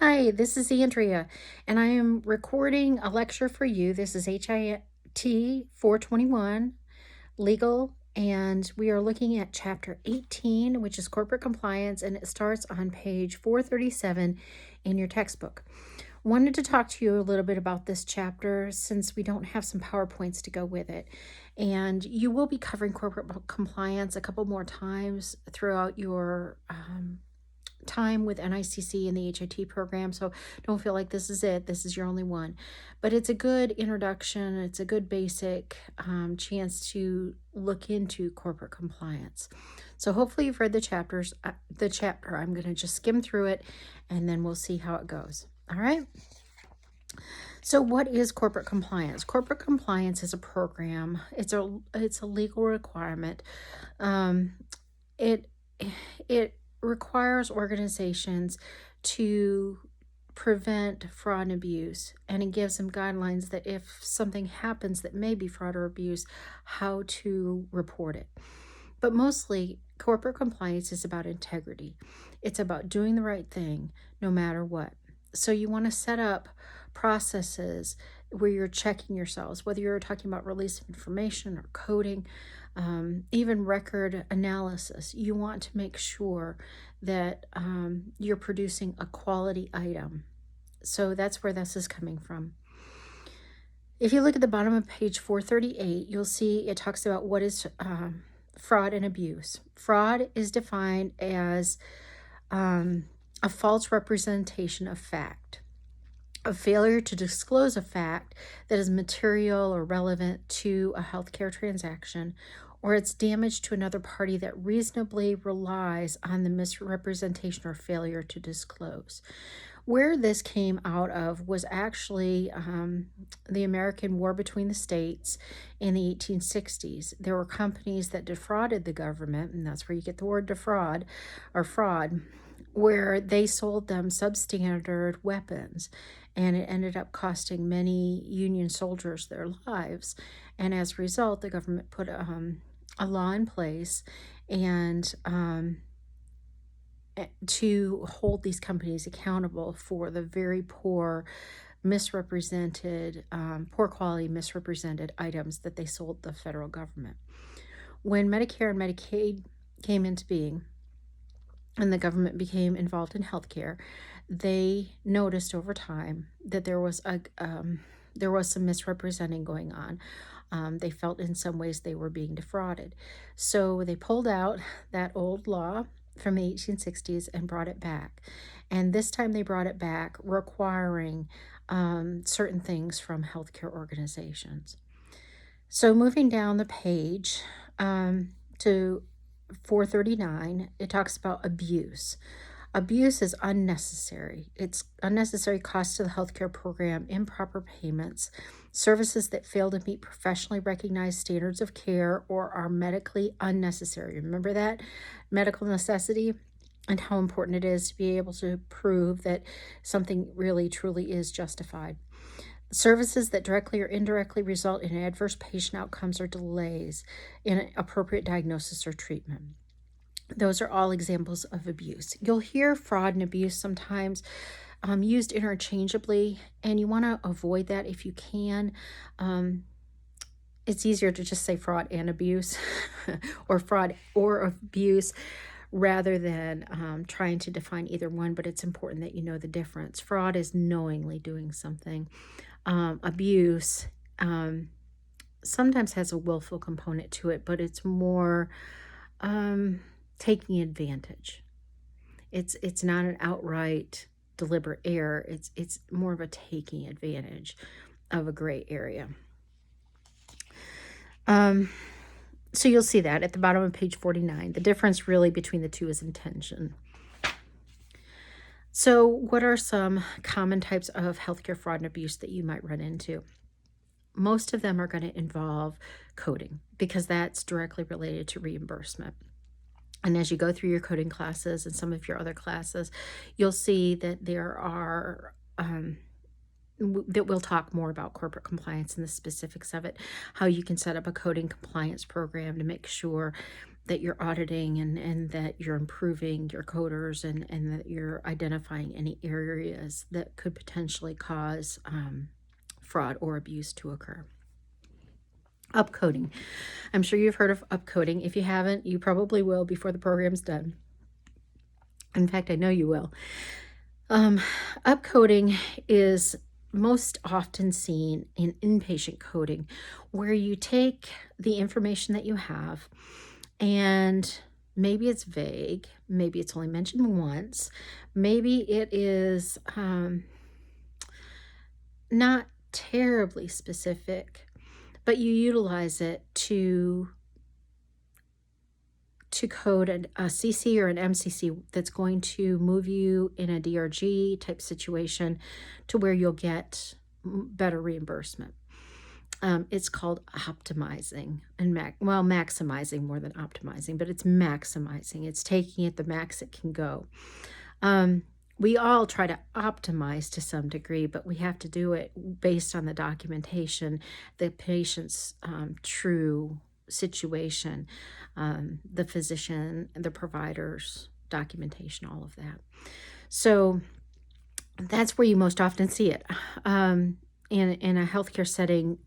Hi, this is Andrea, and I am recording a lecture for you. This is HIT 421 Legal, and we are looking at Chapter 18, which is Corporate Compliance, and it starts on page 437 in your textbook. Wanted to talk to you a little bit about this chapter since we don't have some PowerPoints to go with it. And you will be covering corporate compliance a couple more times throughout your time with NICC and the HIT program, so don't feel like this is it. This is your only one. But it's a good introduction. It's a good basic chance to look into corporate compliance. So hopefully you've read the chapters. The chapter. I'm going to just skim through it, and then we'll see how it goes. All right. So what is corporate compliance? Corporate compliance is a program. It's a legal requirement. It it requires organizations to prevent fraud and abuse, and it gives them guidelines that if something happens that may be fraud or abuse, how to report it. But mostly, corporate compliance is about integrity. It's about doing the right thing no matter what. So you want to set up processes where you're checking yourselves, whether you're talking about release of information or coding, even record analysis. You want to make sure that you're producing a quality item. So that's where this is coming from. If you look at the bottom of page 438, you'll see it talks about what is fraud and abuse. Fraud is defined as a false representation of fact, a failure to disclose a fact that is material or relevant to a healthcare transaction, or it's damage to another party that reasonably relies on the misrepresentation or failure to disclose. Where this came out of was actually the American War between the states in the 1860s. There were companies that defrauded the government, and that's where you get the word defraud or fraud, where they sold them substandard weapons, and it ended up costing many Union soldiers their lives. And as a result, the government put a law in place and to hold these companies accountable for the very poor, misrepresented, poor quality, misrepresented items that they sold the federal government. When Medicare and Medicaid came into being and the government became involved in healthcare, they noticed over time that there was some misrepresenting going on. They felt in some ways they were being defrauded. So they pulled out that old law from the 1860s and brought it back. And this time they brought it back requiring certain things from healthcare organizations. So moving down the page to 439, it talks about abuse. Abuse is unnecessary. It's unnecessary cost to the healthcare program, improper payments, services that fail to meet professionally recognized standards of care or are medically unnecessary. Remember that? Medical necessity and how important it is to be able to prove that something really truly is justified. Services that directly or indirectly result in adverse patient outcomes or delays in appropriate diagnosis or treatment. Those are all examples of abuse. You'll hear fraud and abuse sometimes used interchangeably, and you want to avoid that if you can. It's easier to just say fraud and abuse or fraud or abuse rather than trying to define either one, but it's important that you know the difference. Fraud is knowingly doing something. Abuse sometimes has a willful component to it, but it's more taking advantage. It's not an outright deliberate error. It's more of a taking advantage of a gray area. So you'll see that at the bottom of page 49. The difference really between the two is intention. So what are some common types of healthcare fraud and abuse that you might run into? Most of them are going to involve coding because that's directly related to reimbursement. And as you go through your coding classes and some of your other classes, you'll see that there are that we'll talk more about corporate compliance and the specifics of it, how you can set up a coding compliance program to make sure that you're auditing and that you're improving your coders and that you're identifying any areas that could potentially cause fraud or abuse to occur. Upcoding. I'm sure you've heard of upcoding. If you haven't, you probably will before the program's done. In fact, I know you will. Upcoding is most often seen in inpatient coding, where you take the information that you have and maybe it's vague, maybe it's only mentioned once, maybe it is not terribly specific, but you utilize it to code a CC or an MCC that's going to move you in a DRG type situation to where you'll get better reimbursement. It's called optimizing and maximizing more than optimizing, but it's maximizing. It's taking it the max it can go. We all try to optimize to some degree, but we have to do it based on the documentation, the patient's true situation, the physician, the provider's documentation, all of that. So that's where you most often see it in a healthcare setting,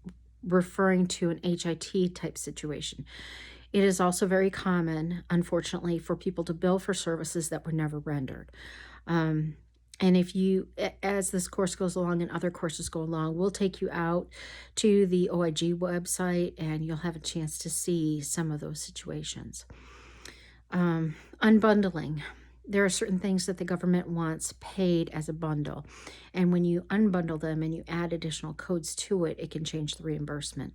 referring to an HIT type situation. It is also very common, unfortunately, for people to bill for services that were never rendered. And if you, as this course goes along and other courses go along, we'll take you out to the OIG website and you'll have a chance to see some of those situations. Unbundling. There are certain things that the government wants paid as a bundle. And when you unbundle them and you add additional codes to it, it can change the reimbursement.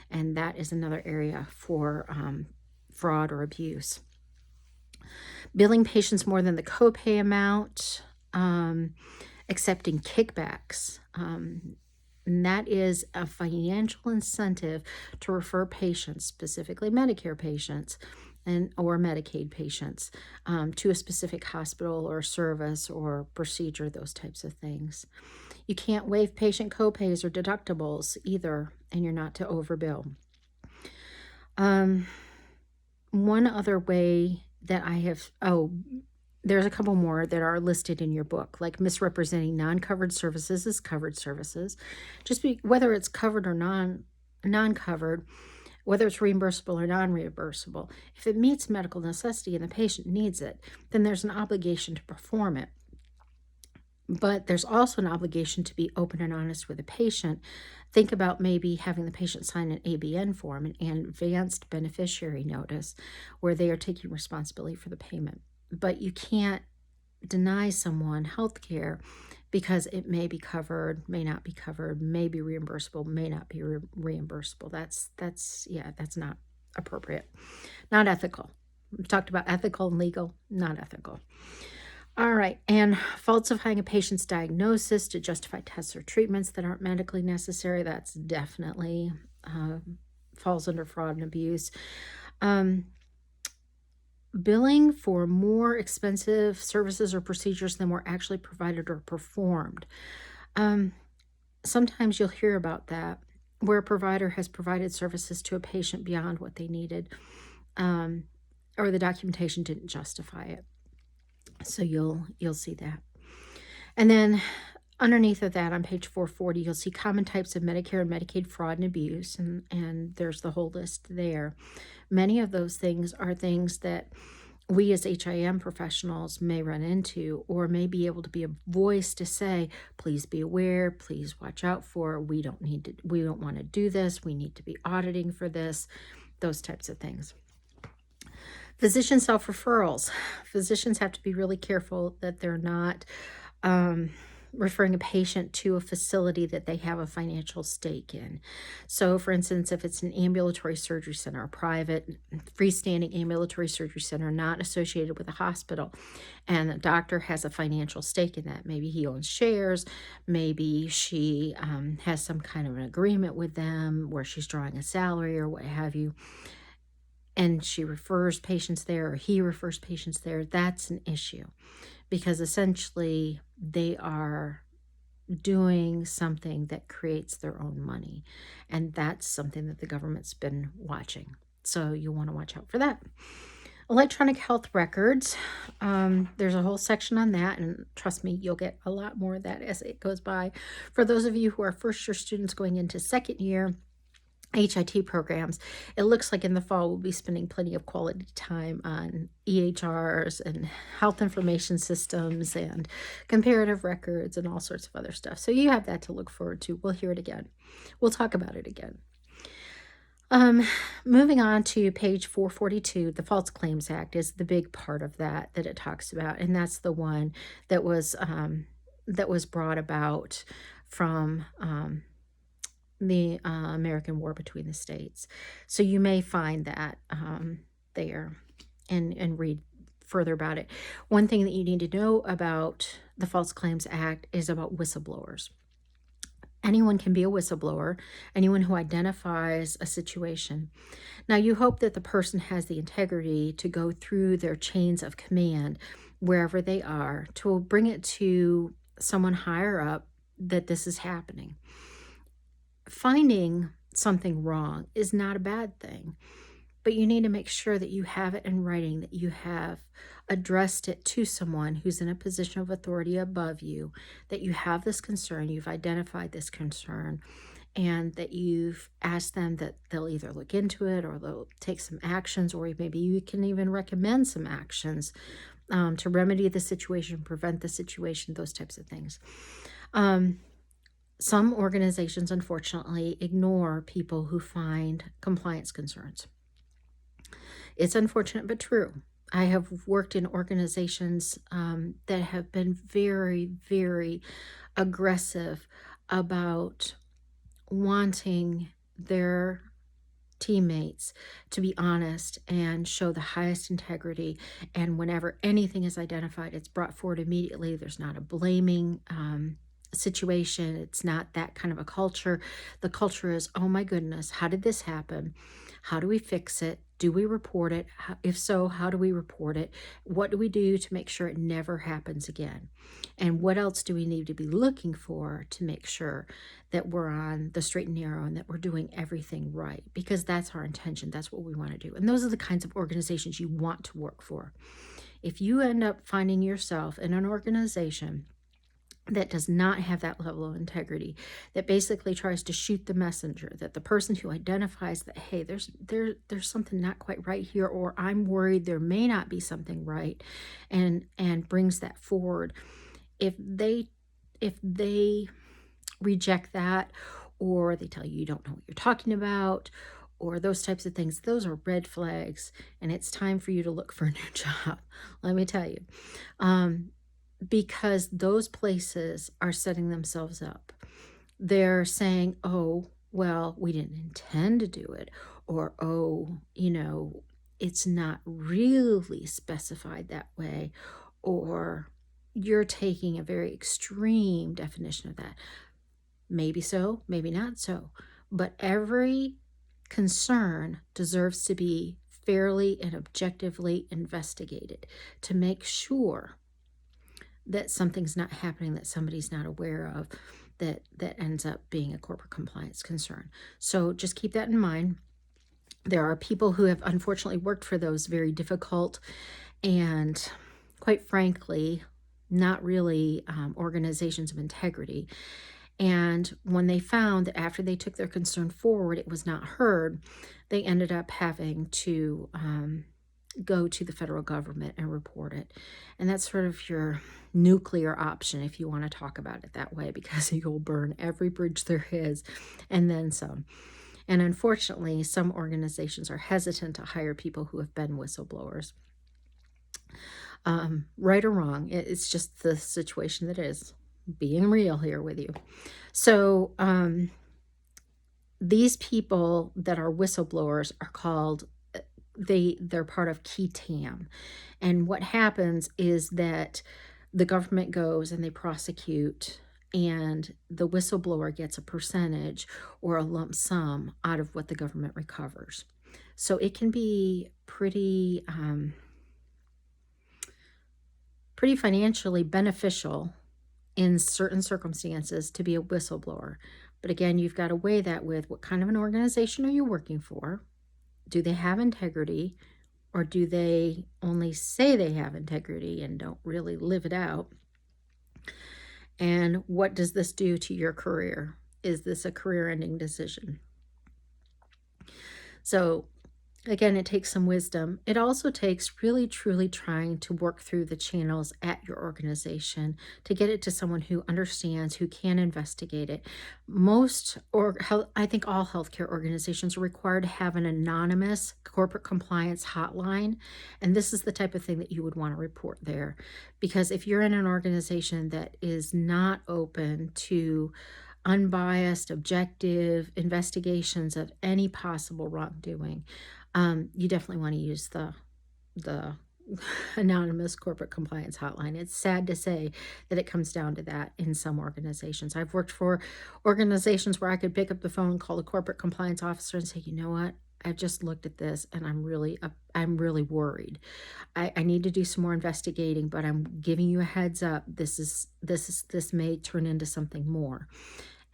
And that is another area for fraud or abuse. Billing patients more than the copay amount, accepting kickbacks. And that is a financial incentive to refer patients, specifically Medicare patients or Medicaid patients, to a specific hospital or service or procedure, those types of things. You can't waive patient copays or deductibles either, and you're not to overbill. One other way that I have, there's a couple more that are listed in your book, like misrepresenting non-covered services as covered services. Whether it's covered or non-covered, whether it's reimbursable or non-reimbursable, if it meets medical necessity and the patient needs it, then there's an obligation to perform it. But there's also an obligation to be open and honest with the patient. Think about maybe having the patient sign an ABN form, an advanced beneficiary notice, where they are taking responsibility for the payment. But you can't deny someone health care because it may be covered, may not be covered, may be reimbursable, may not be reimbursable. That's not appropriate. Not ethical. We've talked about ethical and legal, not ethical. All right, and falsifying a patient's diagnosis to justify tests or treatments that aren't medically necessary, that's definitely falls under fraud and abuse. Billing for more expensive services or procedures than were actually provided or performed. Sometimes you'll hear about that, where a provider has provided services to a patient beyond what they needed, or the documentation didn't justify it. So you'll see that. And then underneath of that on page 440, you'll see common types of Medicare and Medicaid fraud and abuse, and there's the whole list there. Many of those things are things that we as HIM professionals may run into or may be able to be a voice to say, please be aware, please watch out for, we don't want to do this, we need to be auditing for this, those types of things. Physician self-referrals. Physicians have to be really careful that they're not referring a patient to a facility that they have a financial stake in. So, for instance, if it's an ambulatory surgery center, a private freestanding ambulatory surgery center not associated with a hospital, and the doctor has a financial stake in that, maybe he owns shares, maybe she has some kind of an agreement with them where she's drawing a salary or what have you, and she refers patients there or he refers patients there, that's an issue because essentially they are doing something that creates their own money, and that's something that the government's been watching. So you want to watch out for that. Electronic health records. There's a whole section on that, and trust me, you'll get a lot more of that as it goes by. For those of you who are first year students going into second year HIT programs, it looks like in the fall we'll be spending plenty of quality time on EHRs and health information systems and comparative records and all sorts of other stuff. So you have that to look forward to. We'll hear it again. We'll talk about it again. Moving on to page 442, the False Claims Act is the big part of that it talks about, and that's the one that was brought about from the American War between the states. So you may find that there and read further about it. One thing that you need to know about the False Claims Act is about whistleblowers. Anyone can be a whistleblower, anyone who identifies a situation. Now, you hope that the person has the integrity to go through their chains of command, wherever they are, to bring it to someone higher up that this is happening. Finding something wrong is not a bad thing, but you need to make sure that you have it in writing, that you have addressed it to someone who's in a position of authority above you, that you have this concern, you've identified this concern, and that you've asked them that they'll either look into it or they'll take some actions, or maybe you can even recommend some actions to remedy the situation, prevent the situation, those types of things. Some organizations, unfortunately, ignore people who find compliance concerns. It's unfortunate but true. I have worked in organizations that have been very, very aggressive about wanting their teammates to be honest and show the highest integrity. And whenever anything is identified, it's brought forward immediately. There's not a blaming situation. It's not that kind of a culture. The culture is, oh my goodness, how did this happen? How do we fix it? Do we report it? If so, how do we report it? What do we do to make sure it never happens again? And what else do we need to be looking for to make sure that we're on the straight and narrow and that we're doing everything right? Because that's our intention. That's what we want to do. And those are the kinds of organizations you want to work for. If you end up finding yourself in an organization that does not have that level of integrity, that basically tries to shoot the messenger, that the person who identifies that, hey, there's something not quite right here, or I'm worried there may not be something right, and brings that forward, if they reject that, or they tell you you don't know what you're talking about, or those types of things, those are red flags, and it's time for you to look for a new job. Let me tell you. Because those places are setting themselves up. They're saying, oh, well, we didn't intend to do it, or, oh, it's not really specified that way, or you're taking a very extreme definition of that. Maybe so, maybe not so, but every concern deserves to be fairly and objectively investigated to make sure that something's not happening that somebody's not aware of, that ends up being a corporate compliance concern. So just keep that in mind. There are people who have unfortunately worked for those very difficult and, quite frankly, not really organizations of integrity. And when they found that after they took their concern forward, it was not heard, they ended up having to go to the federal government and report it. And that's sort of your nuclear option, if you want to talk about it that way, because you'll burn every bridge there is and then some. And unfortunately, some organizations are hesitant to hire people who have been whistleblowers. Right or wrong, it's just the situation that is. Being real here with you. So these people that are whistleblowers are called, they're part of Qui Tam. And what happens is that the government goes and they prosecute, and the whistleblower gets a percentage or a lump sum out of what the government recovers. So it can be pretty financially beneficial in certain circumstances to be a whistleblower. But again, you've got to weigh that with what kind of an organization are you working for? Do they have integrity? or do they only say they have integrity and don't really live it out? And what does this do to your career? Is this a career-ending decision? So again, it takes some wisdom. It also takes really, truly trying to work through the channels at your organization to get it to someone who understands, who can investigate it. I think all healthcare organizations are required to have an anonymous corporate compliance hotline. And this is the type of thing that you would want to report there. Because if you're in an organization that is not open to unbiased, objective investigations of any possible wrongdoing, you definitely want to use the anonymous corporate compliance hotline. It's sad to say that it comes down to that in some organizations. I've worked for organizations where I could pick up the phone, call the corporate compliance officer, and say, you know what? I've just looked at this, and I'm really worried. I need to do some more investigating, but I'm giving you a heads up. This may turn into something more.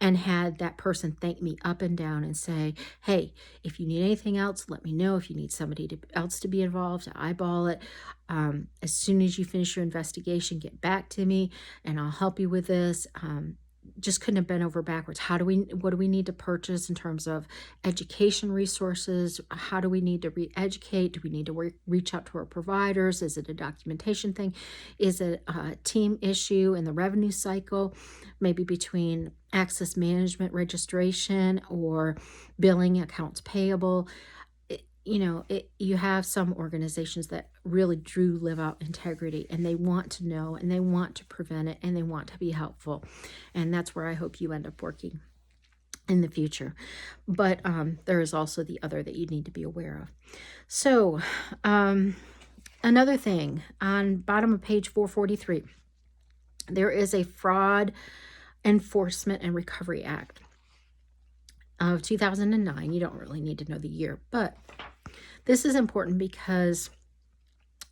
And had that person thank me up and down and say, hey, if you need anything else, let me know. If you need somebody else to be involved, to eyeball it. As soon as you finish your investigation, get back to me and I'll help you with this. Just couldn't have been over backwards. What do we need to purchase in terms of education resources? How do we need to re-educate? Do we need to reach out to our providers? Is it a documentation thing? Is it a team issue in the revenue cycle? Maybe between access management registration or billing accounts payable. You have some organizations that really do live out integrity, and they want to know, and they want to prevent it, and they want to be helpful. And that's where I hope you end up working in the future. But there is also the other that you need to be aware of. So another thing, on bottom of page 443, there is a Fraud Enforcement and Recovery Act of 2009. You don't really need to know the year, but this is important because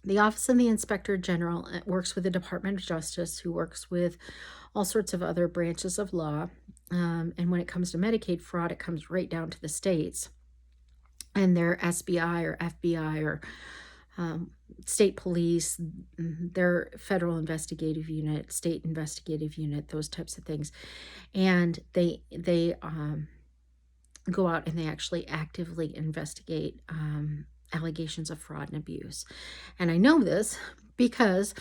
the Office of the Inspector General works with the Department of Justice, who works with all sorts of other branches of law. And when it comes to Medicaid fraud, it comes right down to the states and their SBI or FBI or state police, their federal investigative unit, state investigative unit, those types of things. And they go out and they actually actively investigate allegations of fraud and abuse. And I know this because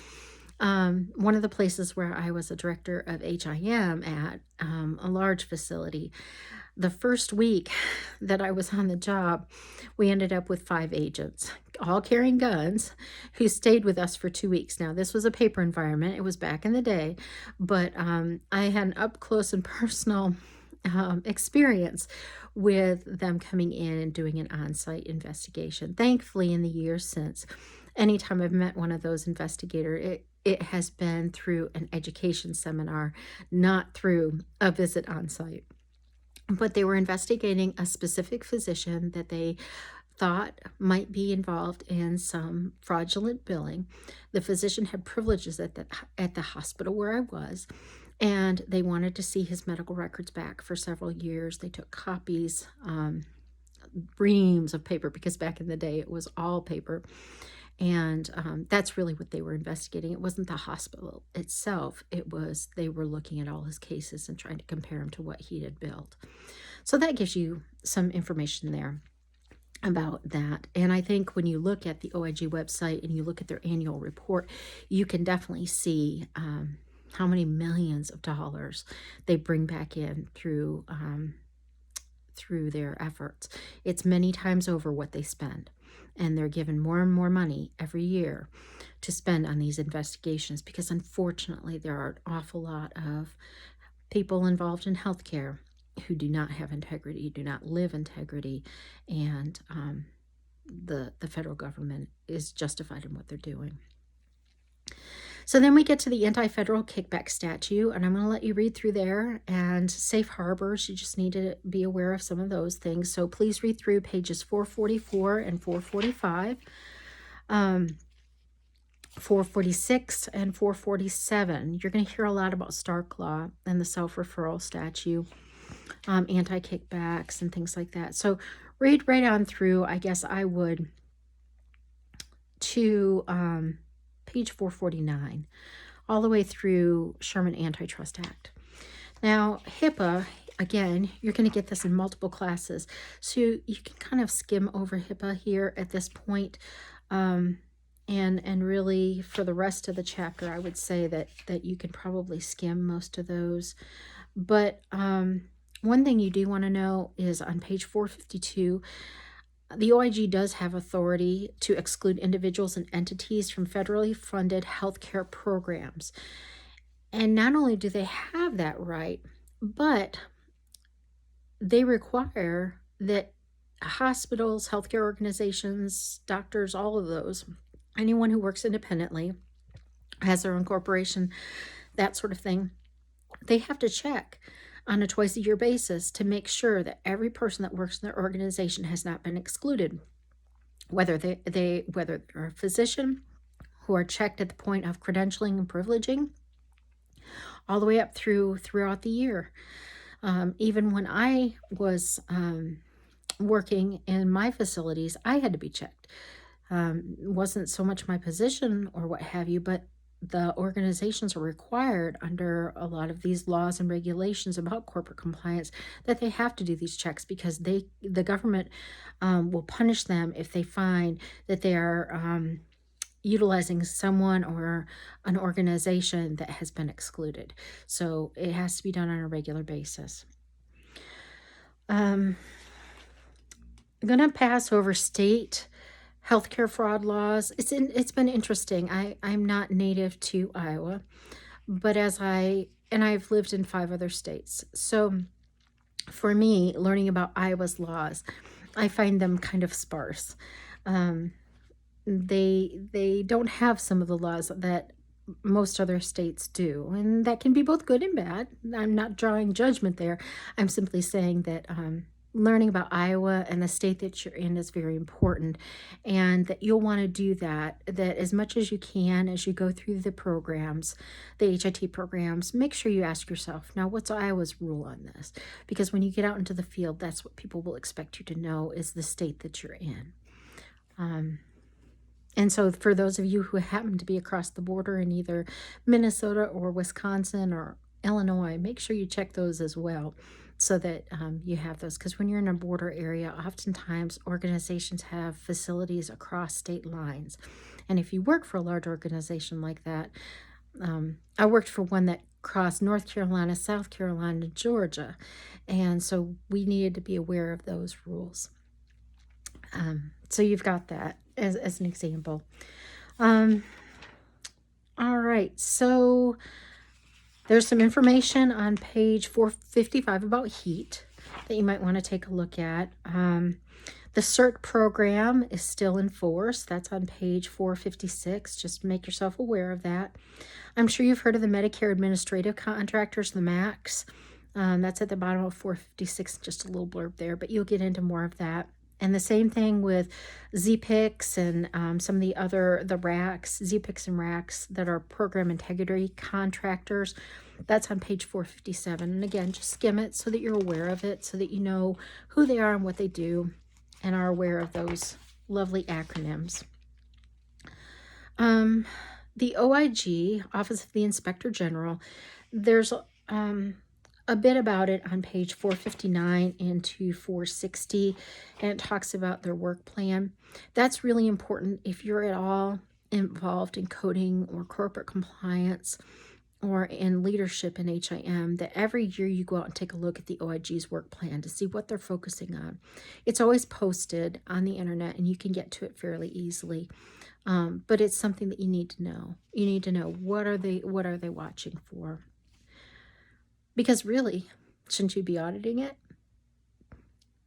one of the places where I was a director of HIM at, a large facility, the first week that I was on the job, we ended up with 5 agents, all carrying guns, who stayed with us for 2 weeks. Now, this was a paper environment. It was back in the day, but I had an up close and personal experience with them coming in and doing an on-site investigation. Thankfully, in the years since, anytime I've met one of those investigators, it has been through an education seminar, not through a visit on site. But they were investigating a specific physician that they thought might be involved in some fraudulent billing. The physician had privileges at the hospital where I was, and they wanted to see his medical records back for several years. They took copies, reams of paper, because back in the day it was all paper. And that's really what they were investigating. It wasn't the hospital itself. They were looking at all his cases and trying to compare them to what he had billed. So that gives you some information there about that. And I think when you look at the OIG website and you look at their annual report, you can definitely see how many millions of dollars they bring back in through their efforts. It's many times over what they spend. And they're given more and more money every year to spend on these investigations, because unfortunately there are an awful lot of people involved in healthcare who do not have integrity, do not live integrity, and the federal government is justified in what they're doing. So then we get to the anti-federal kickback statute, and I'm going to let you read through there, and safe harbors. You just need to be aware of some of those things. So please read through pages 444 and 445, 446 and 447. You're going to hear a lot about Stark Law and the self-referral statute, anti-kickbacks and things like that. So read right on through. I guess I would to page 449, all the way through Sherman Antitrust Act. Now, HIPAA, again, you're going to get this in multiple classes, so you can kind of skim over HIPAA here at this point. And really, for the rest of the chapter, I would say that you can probably skim most of those. But one thing you do want to know is on page 452, the OIG does have authority to exclude individuals and entities from federally funded healthcare programs. And not only do they have that right, but they require that hospitals, healthcare organizations, doctors, all of those, anyone who works independently, has their own corporation, that sort of thing, they have to check on a twice-a-year basis to make sure that every person that works in their organization has not been excluded, whether they're a physician who are checked at the point of credentialing and privileging, all the way up throughout the year. Even when I was working in my facilities, I had to be checked. It wasn't so much my position or what have you, but the organizations are required under a lot of these laws and regulations about corporate compliance that they have to do these checks, because the government will punish them if they find that they are utilizing someone or an organization that has been excluded. So it has to be done on a regular basis. I'm going to pass over state healthcare fraud laws. It's been interesting. I'm not native to Iowa, but I've lived in 5 other states. So for me, learning about Iowa's laws, I find them kind of sparse. They don't have some of the laws that most other states do, and that can be both good and bad. I'm not drawing judgment there. I'm simply saying that learning about Iowa and the state that you're in is very important, and that you'll want to do that as much as you can as you go through the programs, the HIT programs. Make sure you ask yourself, now, what's Iowa's rule on this? Because when you get out into the field, that's what people will expect you to know, is the state that you're in. And so for those of you who happen to be across the border in either Minnesota or Wisconsin or Illinois, make sure you check those as well, so that you have those. Because when you're in a border area, oftentimes organizations have facilities across state lines. And if you work for a large organization like that, I worked for one that crossed North Carolina, South Carolina, Georgia. And so we needed to be aware of those rules. So you've got that as an example. All right, so there's some information on page 455 about heat that you might want to take a look at. The CERT program is still in force. That's on page 456. Just make yourself aware of that. I'm sure you've heard of the Medicare Administrative Contractors, the MACs. That's at the bottom of 456, just a little blurb there, but you'll get into more of that. And the same thing with ZPICs and some of the RACs, ZPICs and RACs that are program integrity contractors. That's on page 457. And again, just skim it so that you're aware of it, so that you know who they are and what they do, and are aware of those lovely acronyms. The OIG, Office of the Inspector General, there's a bit about it on page 459 into 460, and it talks about their work plan. That's really important if you're at all involved in coding or corporate compliance or in leadership in HIM, that every year you go out and take a look at the OIG's work plan to see what they're focusing on. It's always posted on the internet, and you can get to it fairly easily. But it's something that you need to know. You need to know, what are they watching for? Because really, shouldn't you be auditing it?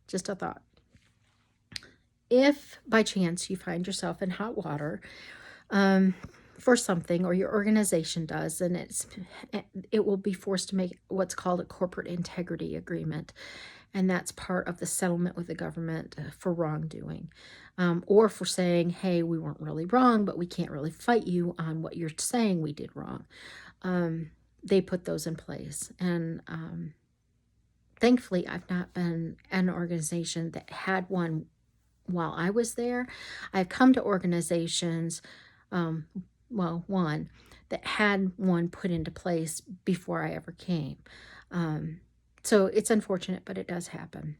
Just a thought. If by chance you find yourself in hot water for something, or your organization does, then it will be forced to make what's called a corporate integrity agreement. And that's part of the settlement with the government for wrongdoing, or for saying, hey, we weren't really wrong, but we can't really fight you on what you're saying we did wrong. They put those in place. And thankfully, I've not been an organization that had one while I was there. I've come to organizations, well, one that had one put into place before I ever came. So it's unfortunate, but it does happen.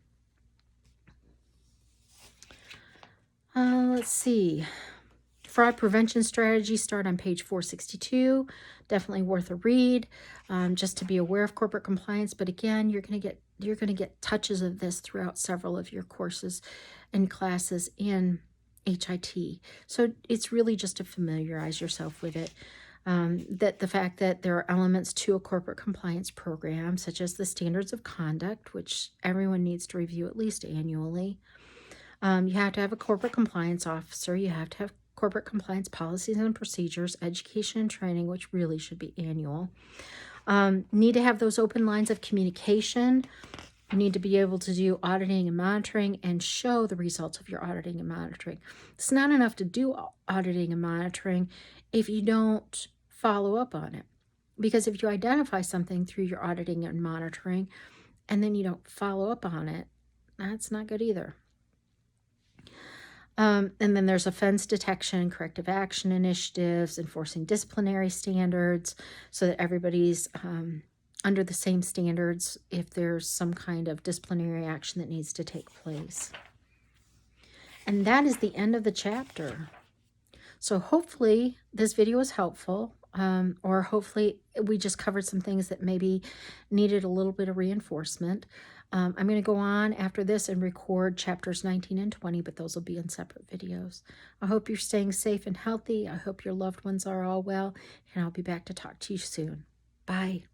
Let's see. Fraud prevention strategies start on page 462. Definitely worth a read, just to be aware of corporate compliance. But again, you're going to get touches of this throughout several of your courses and classes in HIT. So it's really just to familiarize yourself with it. That the fact that there are elements to a corporate compliance program, such as the standards of conduct, which everyone needs to review at least annually. You have to have a corporate compliance officer. You have to have corporate compliance policies and procedures, education and training, which really should be annual. Need to have those open lines of communication. You need to be able to do auditing and monitoring and show the results of your auditing and monitoring. It's not enough to do auditing and monitoring if you don't follow up on it. Because if you identify something through your auditing and monitoring and then you don't follow up on it, that's not good either. And then there's offense detection, corrective action initiatives, enforcing disciplinary standards so that everybody's under the same standards if there's some kind of disciplinary action that needs to take place. And that is the end of the chapter. So hopefully this video was helpful, or hopefully we just covered some things that maybe needed a little bit of reinforcement. I'm going to go on after this and record chapters 19 and 20, but those will be in separate videos. I hope you're staying safe and healthy. I hope your loved ones are all well, and I'll be back to talk to you soon. Bye.